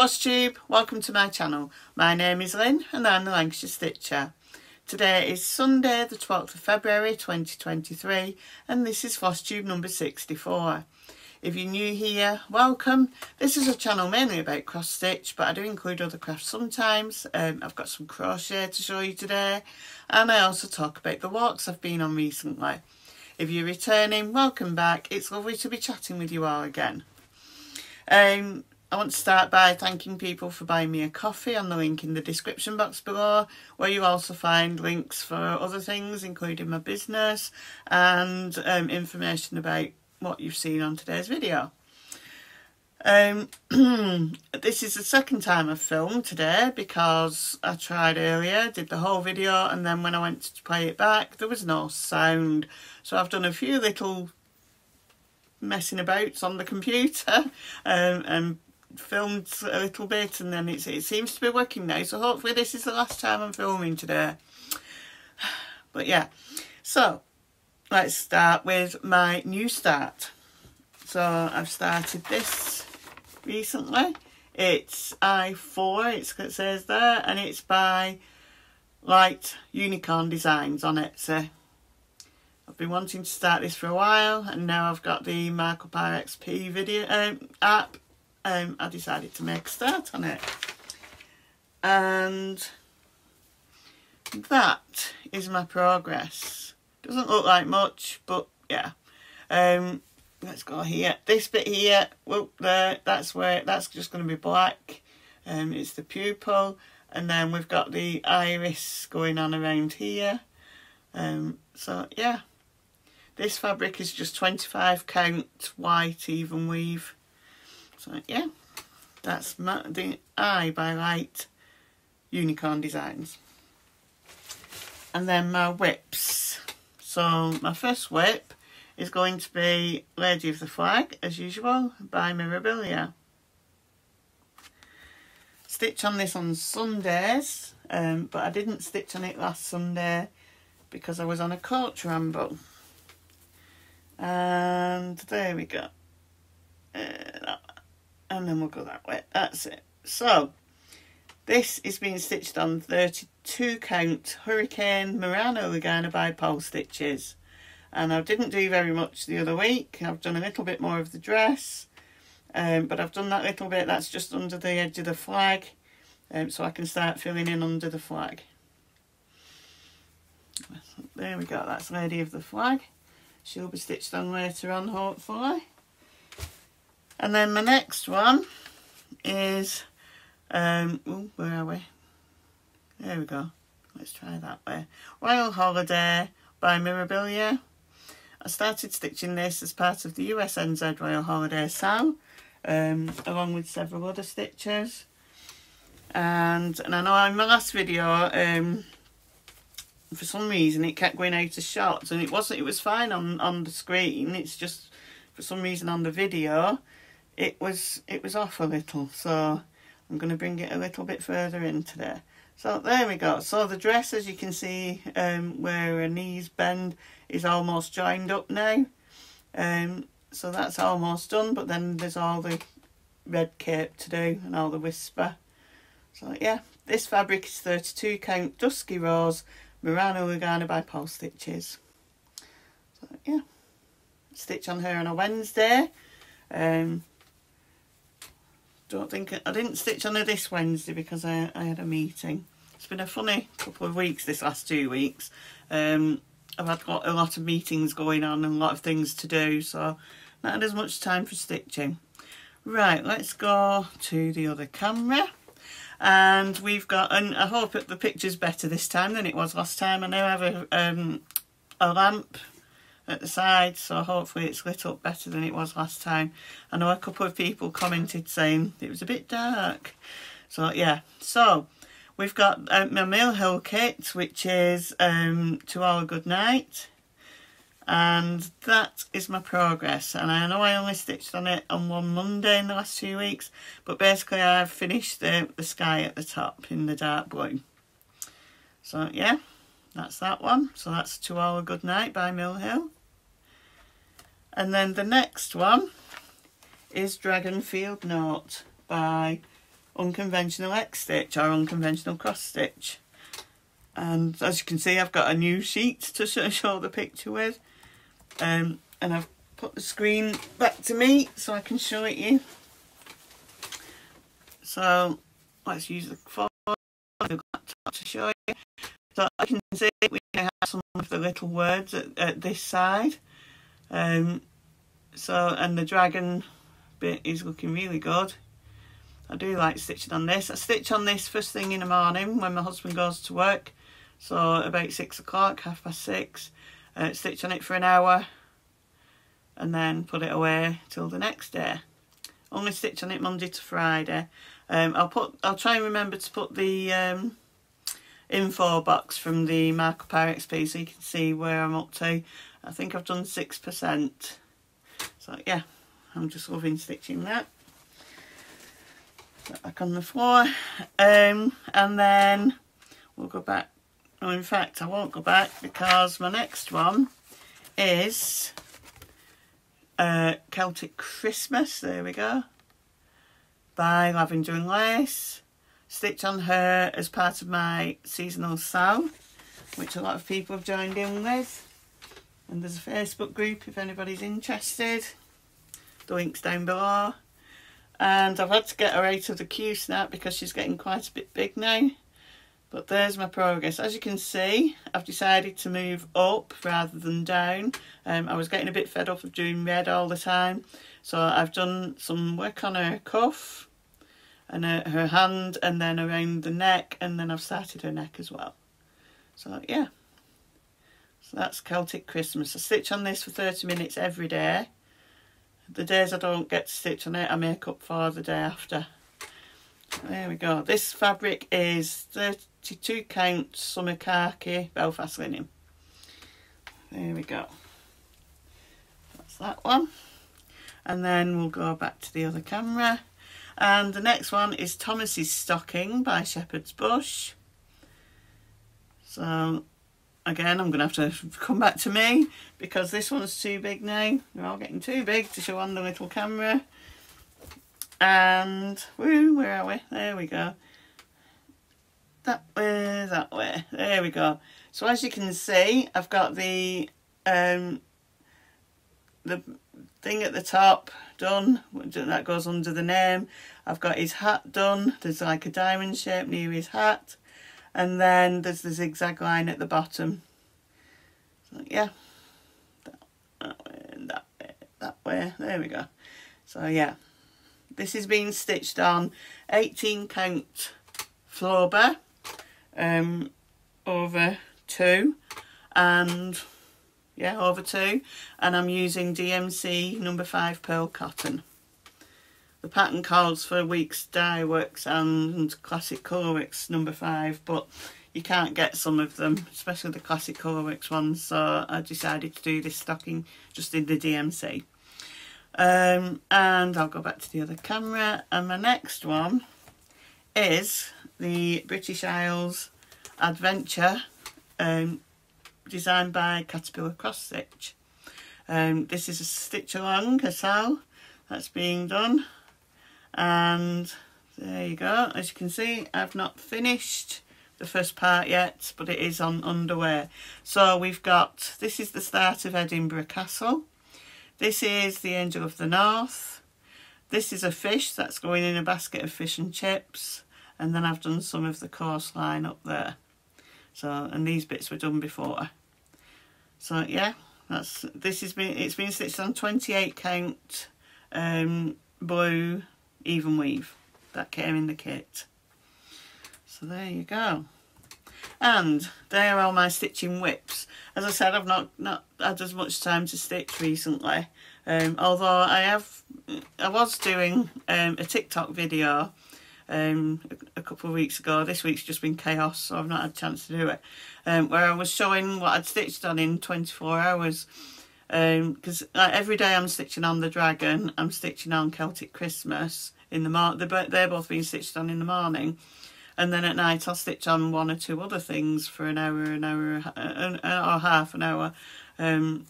FrostTube, welcome to my channel. My name is Lynn and I'm the Lancashire Stitcher. Today is Sunday the 12th of February 2023 and this is FrostTube number 64. If you're new here, welcome. This is a channel mainly about cross stitch, but I do include other crafts sometimes. I've got some crochet to show you today, and I also talk about the walks I've been on recently. If you're returning, welcome back. It's lovely to be chatting with you all again. I want to start by thanking people for buying me a coffee on the link in the description box below, where you also find links for other things, including my business and information about what you've seen on today's video. This is the second time I've filmed today because I tried earlier, did the whole video, and then when I went to play it back there was no sound. So I've done a few little messing about on the computer and filmed a little bit, and then it seems to be working now, so hopefully this is the last time I'm filming today. But yeah, so let's start with my new start. So I've started this recently. It's I4, it says there, and it's by Light Unicorn Designs on Etsy. I've been wanting to start this for a while, and now I've got the Markup RXP video app. I decided to make a start on it, and that is my progress. Doesn't look like much, but yeah. Let's go here. This bit here, well, there, that's just going to be black. It's the pupil, and then we've got the iris going on around here. So yeah, this fabric is just 25 count white even weave. So yeah, that's the I by Light Unicorn Designs. And then my whips. So my first whip is going to be Lady of the Flag, as usual, by Mirabilia. Stitch on this on Sundays, but I didn't stitch on it last Sunday because I was on a coach ramble. And there we go. And then we'll go that way. That's it. So this is being stitched on 32 count Hurricane Murano Lugana by Pole Stitches, and I didn't do very much the other week. I've done a little bit more of the dress, but I've done that little bit that's just under the edge of the flag, so I can start filling in under the flag. There we go, that's Lady of the Flag. She'll be stitched on later on, hopefully. And then my next one is, where are we? There we go. Let's try that way. Royal Holiday by Mirabilia. I started stitching this as part of the USNZ Royal Holiday SAL, along with several other stitchers. And I know in my last video, for some reason it kept going out of shots, and it was fine on the screen. It's just for some reason on the video it was off a little, so I'm going to bring it a little bit further in today. So there we go. So the dress, as you can see, where her knees bend, is almost joined up now. So that's almost done, but then there's all the red cape to do and all the whisper. So yeah, this fabric is 32 count Dusky Rose Murano Lugana by Pole Stitches. So yeah, stitch on her on a Wednesday. I didn't stitch on her this Wednesday because I had a meeting. It's been a funny couple of weeks, this last 2 weeks. I've had a lot of meetings going on and a lot of things to do, so not had as much time for stitching. Right, let's go to the other camera. And we've got, and I hope that the picture's better this time than it was last time. I now have a lamp at the side, so hopefully it's lit up better than it was last time. I know a couple of people commented saying it was a bit dark. So yeah, so we've got my Mill Hill kit, which is To All a Good Night, and that is my progress. And I know I only stitched on it on one Monday in the last 2 weeks, but basically I've finished the sky at the top in the dark blue. So yeah, that's that one. So that's To All a Good Night by Mill Hill. And then the next one is Dragon Field Note by unconventional X stitch or unconventional cross stitch. And as you can see, I've got a new sheet to show the picture with, and I've put the screen back to me so I can show it you. So let's use the phone to show you. So I can see we have some of the little words at this side. And the dragon bit is looking really good. I do like stitching on this. I stitch on this first thing in the morning when my husband goes to work. So about 6 o'clock, 6:30. Stitch on it for an hour and then put it away till the next day. Only stitch on it Monday to Friday. I'll try and remember to put the info box from the Markup RXP so you can see where I'm up to. I think I've done 6%. So yeah, I'm just loving stitching that. Put that back on the floor. And then we'll go back. Oh, in fact, I won't go back because my next one is Celtic Christmas. There we go. By Lavender and Lace. Stitch on her as part of my seasonal sale, which a lot of people have joined in with. And there's a Facebook group if anybody's interested. The link's down below. And I've had to get her out of the Q-snap because she's getting quite a bit big now. But there's my progress. As you can see, I've decided to move up rather than down. I was getting a bit fed up of doing red all the time. So I've done some work on her cuff and her hand, and then around the neck, and then I've started her neck as well. So yeah, so that's Celtic Christmas. I stitch on this for 30 minutes every day. The days I don't get to stitch on it, I make up for the day after. There we go. This fabric is 32 count summer khaki Belfast linen. There we go. That's that one. And then we'll go back to the other camera. And the next one is Thomas's Stocking by Shepherd's Bush. So again, I'm going to have to come back to me because this one's too big now. They're all getting too big to show on the little camera. And woo, where are we? There we go. That way. There we go. So as you can see, I've got the thing at the top done. That goes under the name. I've got his hat done. There's like a diamond shape near his hat. And then there's the zigzag line at the bottom. So yeah. That way, and that way, that way. There we go. So yeah. This is being stitched on 18 count Floba over 2, and yeah, over 2, and I'm using DMC number 5 pearl cotton. The pattern calls for Weeks Dye Works and Classic Colourworks number 5, but you can't get some of them, especially the Classic Colourworks ones, so I decided to do this stocking just in the DMC. And I'll go back to the other camera, and my next one is the British Isles Adventure, designed by Caterpillar Cross Stitch. This is a stitch along, a sal that's being done, and there you go. As you can see, I've not finished the first part yet, but it is underway. So we've got, this is the start of Edinburgh Castle. This is the Angel of the North. This is a fish that's going in a basket of fish and chips. And then I've done some of the coastline up there. So, and these bits were done before. So yeah, it's been stitched on 28 count blue even weave that came in the kit. So there you go. And they are all my stitching whips. As I said, I've not had as much time to stitch recently. Although I was doing a TikTok video a couple of weeks ago. This week's just been chaos, so I've not had a chance to do it. Where I was showing what I'd stitched on in 24 hours. Because every day I'm stitching on the dragon, I'm stitching on Celtic Christmas in the morning. They're both being stitched on in the morning. And then at night I'll stitch on 1 or 2 other things for an hour or half an hour.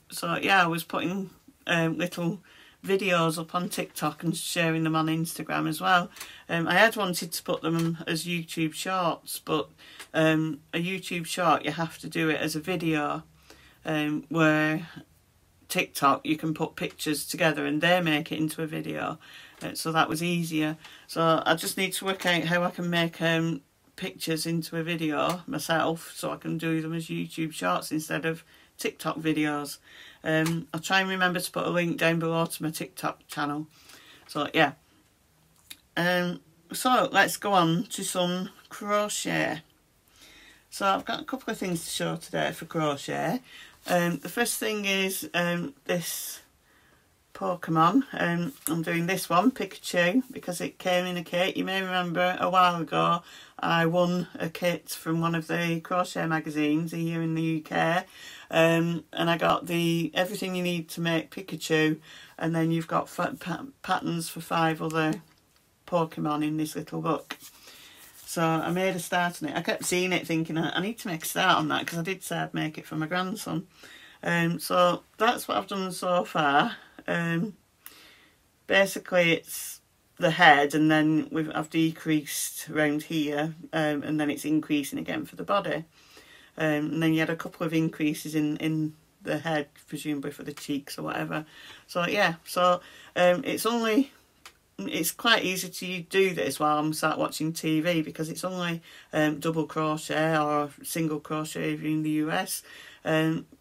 So yeah, I was putting little videos up on TikTok and sharing them on Instagram as well. I had wanted to put them as YouTube shorts, but a YouTube short, you have to do it as a video, where TikTok you can put pictures together and they make it into a video, so that was easier. So I just need to work out how I can make pictures into a video myself, so I can do them as YouTube shorts instead of TikTok videos. I'll try and remember to put a link down below to my TikTok channel. So yeah, so let's go on to some crochet. So I've got a couple of things to show today for crochet. The first thing is this Pokemon. I'm doing this one, Pikachu, because it came in a kit. You may remember a while ago I won a kit from one of the crochet magazines here in the UK, and I got everything you need to make Pikachu, and then you've got patterns for 5 other Pokemon in this little book. So I made a start on it. I kept seeing it thinking I need to make a start on that, because I did say I'd make it for my grandson. So that's what I've done so far. Basically it's the head, and then I've decreased around here, and then it's increasing again for the body. And then you had a couple of increases in the head, presumably for the cheeks or whatever. So yeah, so it's quite easy to do this while I'm sat watching TV, because it's only double crochet or single crochet if you're in the US.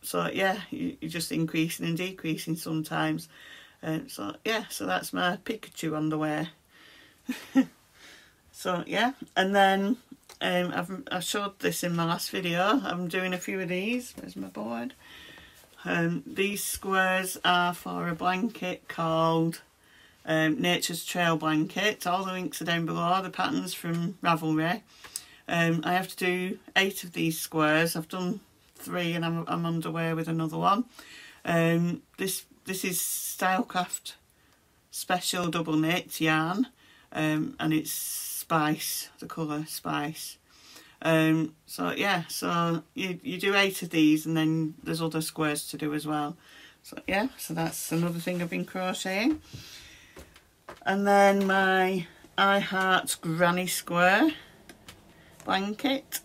So yeah, you're just increasing and decreasing sometimes. So yeah, so that's my Pikachu on the way. So yeah, and then I showed this in my last video. I'm doing a few of these. Where's my board? These squares are for a blanket called Nature's Trail Blanket. All the links are down below. The patterns from Ravelry. I have to do 8 of these squares. I've done 3 and I'm underway with another one. This is Stylecraft Special Double Knit yarn, and it's Spice, the colour Spice. So yeah, so you do 8 of these, and then there's other squares to do as well. So yeah, so that's another thing I've been crocheting. And then my I Heart Granny Square blanket.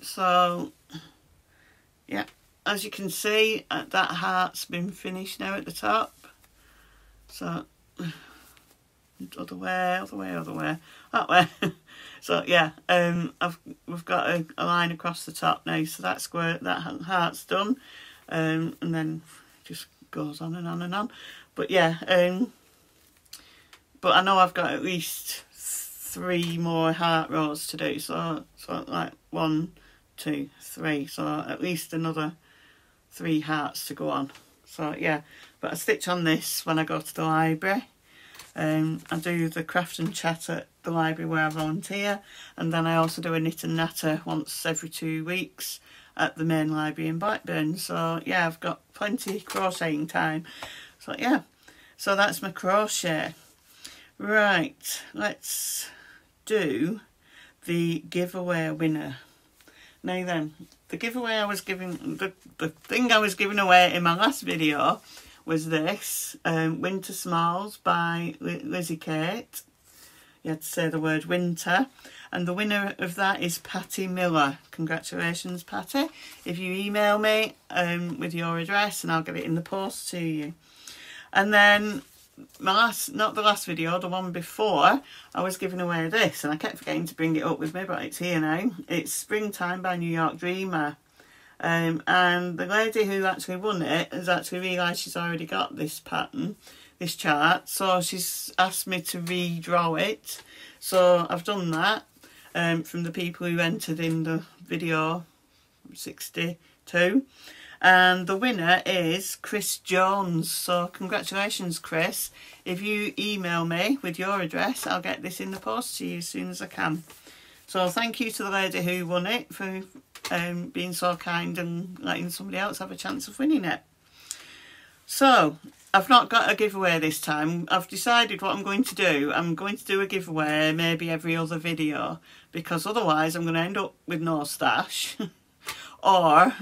So yeah, as you can see, that heart's been finished now at the top. So other way, that way. So yeah, we've got a line across the top now, so that heart's done, and then just goes on and on and on. But yeah, but I know I've got at least 3 more heart rows to do, so like 1, 2, 3, so at least another 3 hearts to go on. So yeah, but I stitch on this when I go to the library. I do the craft and chat at the library where I volunteer, and then I also do a knit and natter once every 2 weeks at the main library in Blackburn. So yeah, I've got plenty of crocheting time. So yeah, so that's my crochet. Right, let's do the giveaway winner. Now then, the giveaway I was giving, the thing I was giving away in my last video was this, Winter Smalls by Lizzie Kate. You had to say the word winter. And the winner of that is Patty Miller. Congratulations, Patty. If you email me with your address, and I'll get it in the post to you. And then not the last video, the one before, I was giving away this, and I kept forgetting to bring it up with me, but it's here now. It's Springtime by New York Dreamer. And the lady who actually won it has actually realised she's already got this pattern, this chart, so she's asked me to redraw it. So I've done that from the people who entered in the video 62. And the winner is Chris Jones. So congratulations, Chris. If you email me with your address, I'll get this in the post to you as soon as I can. So thank you to the lady who won it for being so kind and letting somebody else have a chance of winning it. So I've not got a giveaway this time. I've decided what I'm going to do. I'm going to do a giveaway maybe every other video, because otherwise I'm going to end up with no stash or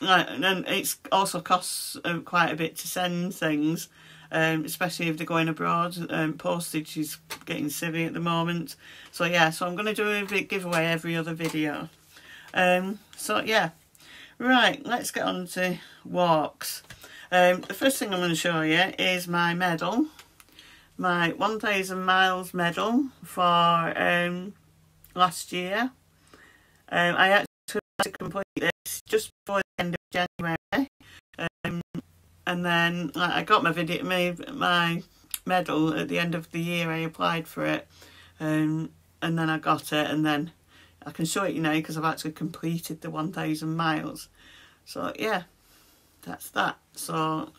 and it's also costs quite a bit to send things, especially if they're going abroad. Postage is getting silly at the moment. So yeah, so I'm going to do a big giveaway every other video. So yeah, right, let's get on to walks. The first thing I'm going to show you is my medal, my 1,000 miles medal for last year. I actually complete this just before the end of January, and then I got my medal at the end of the year. I applied for it, and then I got it, and then I can show it you now because I've actually completed the 1,000 miles. So yeah, that's that. So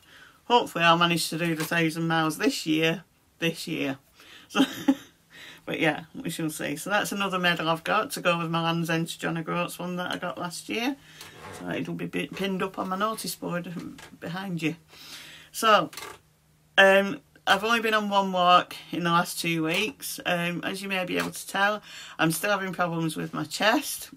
hopefully I'll manage to do the 1,000 miles this year. So but yeah, we shall see. So that's another medal I've got to go with my Land's End to John O'Groats one that I got last year. So it'll be pinned up on my notice board behind you. So I've only been on one walk in the last 2 weeks. As you may be able to tell, I'm still having problems with my chest.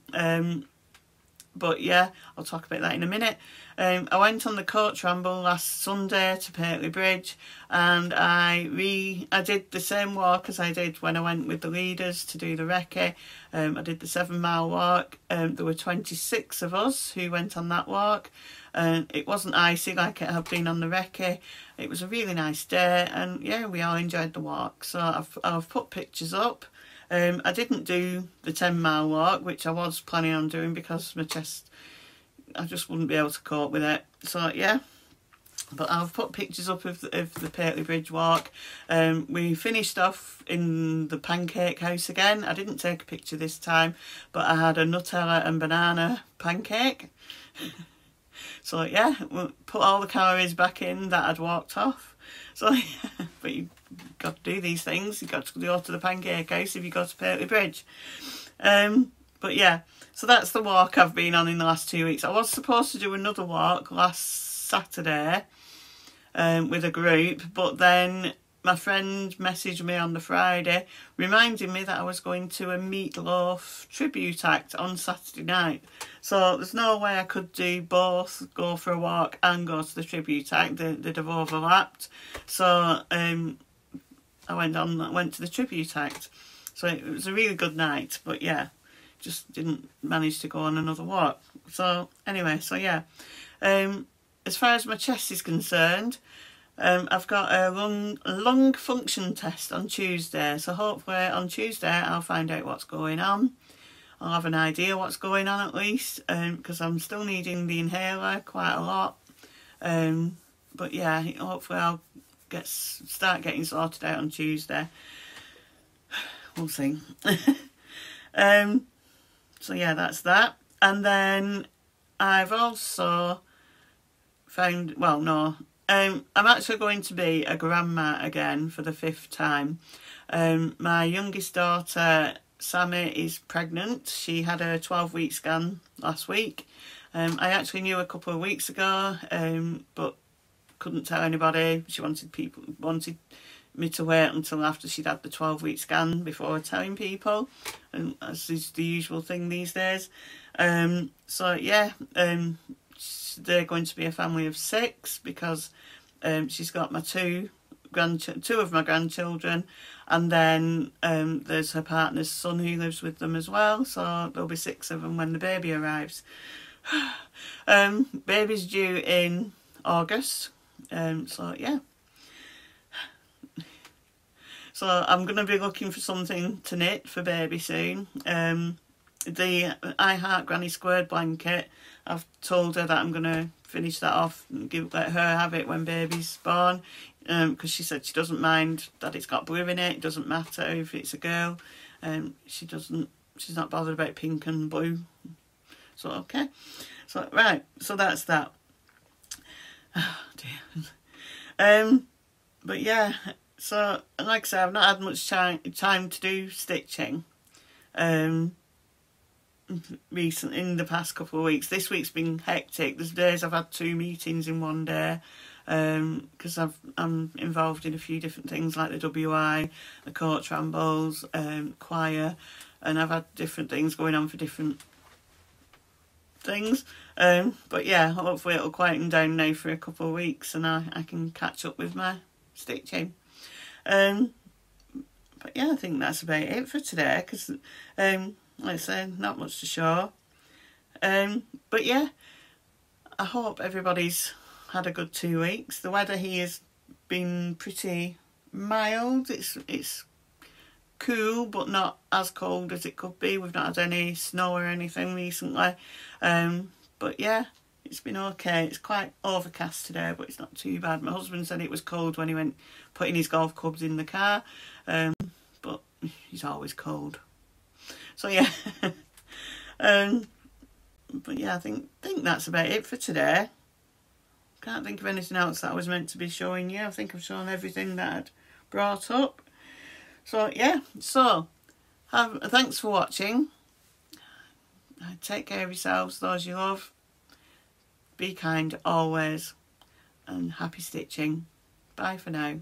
But yeah, I'll talk about that in a minute. I went on the coach ramble last Sunday to Pateley Bridge, and I did the same walk as I did when I went with the leaders to do the recce. I did the 7-mile walk. There were 26 of us who went on that walk. It wasn't icy like it had been on the recce. It was a really nice day, and yeah, we all enjoyed the walk. So I've put pictures up. I didn't do the 10-mile walk, which I was planning on doing because my chest, I just wouldn't be able to cope with it. So yeah, but I've put pictures up of the Pateley Bridge walk. We finished off in the pancake house again. I didn't take a picture this time, but I had a Nutella and banana pancake. So yeah, we'll put all the calories back in that I'd walked off. So yeah, but you got to do these things. You got to go to the pancake house if you go to Pateley Bridge. But yeah, so that's the walk I've been on in the last 2 weeks. I was supposed to do another walk last Saturday with a group, but then my friend messaged me on the Friday reminding me that I was going to a Meat Loaf tribute act on Saturday night. So there's no way I could do both, go for a walk and go to the tribute act. They'd have overlapped. So I went to the tribute act. So it was a really good night, but yeah, just didn't manage to go on another walk. So anyway, so yeah, as far as my chest is concerned, I've got a lung function test on Tuesday. So hopefully on Tuesday I'll find out what's going on. I'll have an idea what's going on at least, because I'm still needing the inhaler quite a lot. But yeah, hopefully I'll start getting sorted out on Tuesday. We'll see. So yeah, that's that. And then I've also found, well, no, I'm actually going to be a grandma again for the 5th time. My youngest daughter, Sammy, is pregnant. She had a 12-week scan last week. I actually knew a couple of weeks ago, but couldn't tell anybody. She wanted me to wait until after she'd had the 12-week scan before telling people, and as is the usual thing these days. So yeah, they're going to be a family of 6 because she's got my two of my grandchildren, and then there's her partner's son who lives with them as well. So there'll be 6 of them when the baby arrives. Baby's due in August. So yeah. So I'm going to be looking for something to knit for baby soon. The I Heart Granny Squared blanket, I've told her that I'm going to finish that off and let her have it when baby's born, because she said she doesn't mind that it's got blue in it. It doesn't matter if it's a girl. She's not bothered about pink and blue. So okay, so right, so that's that. Oh dear. But yeah, so like I said, I've not had much time to do stitching recently in the past couple of weeks. This week's been hectic. There's days I've had 2 meetings in one day, because I'm involved in a few different things like the WI, the coach rambles, choir, and I've had different things going on for different things. But yeah, hopefully it'll quieten down now for a couple of weeks and I can catch up with my stitching. But yeah, I think that's about it for today, because like I say, not much to show. But yeah, I hope everybody's had a good 2 weeks. The weather here has been pretty mild. It's cool, but not as cold as it could be. We've not had any snow or anything recently. But yeah, it's been okay. It's quite overcast today, but it's not too bad. My husband said it was cold when he went putting his golf clubs in the car, but he's always cold. So yeah. But yeah, I think that's about it for today. Can't think of anything else that I was meant to be showing you. I think I've shown everything that I'd brought up. So yeah, so thanks for watching. Take care of yourselves, those you love. Be kind always, and happy stitching. Bye for now.